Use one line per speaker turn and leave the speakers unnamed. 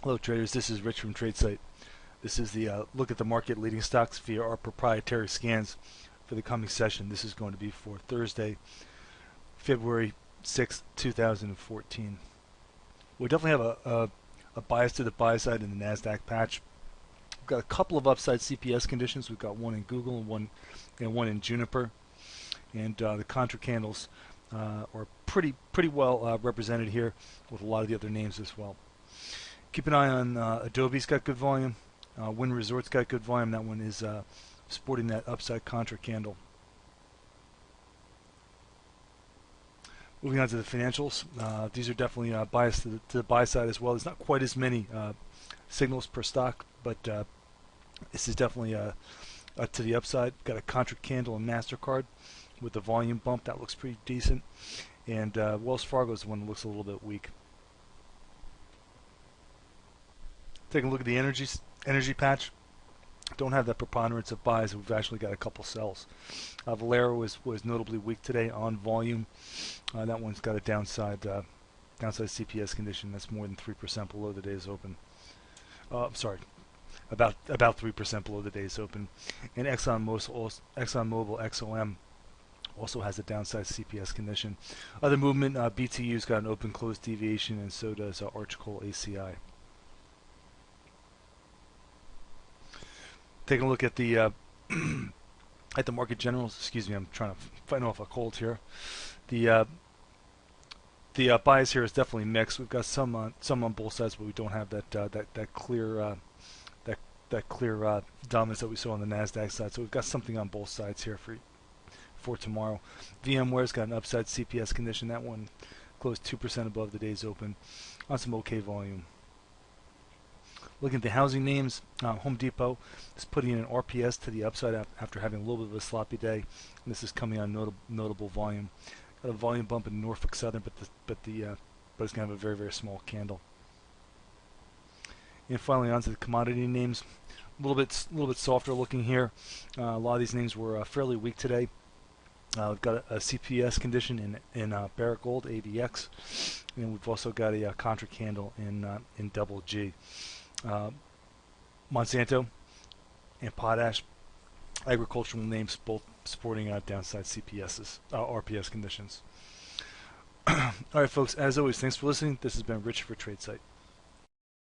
Hello traders, this is Rich from tradesight. This is the look at the market leading stocks via our proprietary scans for the coming session. This is going to be for Thursday, February 6th, 2014. We definitely have a bias to the buy side in the NASDAQ patch. We've got a couple of upside CPS conditions. We've got one in Google and one in Juniper. And the contra candles are pretty well represented here with a lot of the other names as well. Keep an eye on Adobe's got good volume. Wynn Resort's got good volume. That one is sporting that upside contra candle. Moving on to the financials. These are definitely biased to the buy side as well. There's not quite as many signals per stock, but this is definitely to the upside. Got a contra candle and MasterCard with the volume bump. That looks pretty decent. And Wells Fargo is the one that looks a little bit weak. Taking a look at the energy patch. Don't have that preponderance of buys. We've actually got a couple sells. Valero was notably weak today on volume. That one's got a downside CPS condition that's more than 3% below the day's open. Sorry, about 3% below the day's open. And ExxonMobil XOM also has a downside CPS condition. Other movement, BTU's got an open-close deviation, and so does Arch Coal ACI. Taking a look at the at the market generals. Excuse me, I'm trying to fight off a cold here. The bias here is definitely mixed. We've got some on both sides, but we don't have that clear dominance that we saw on the Nasdaq side. So we've got something on both sides here for tomorrow. VMware's got an upside CPS condition. That one closed 2% above the day's open on some okay volume. Looking at the housing names, Home Depot is putting in an RPS to the upside after having a little bit of a sloppy day. And this is coming on notable volume. Got a volume bump in Norfolk Southern, but it's going to have a very small candle. And finally, onto the commodity names. A little bit softer looking here. A lot of these names were fairly weak today. We've got a CPS condition in Barrick Gold AVX, and we've also got a contra candle in Double G. Monsanto and Potash, agricultural names, both supporting downside RPS conditions. All right, folks, as always, thanks for listening. This has been Rich for tradesight.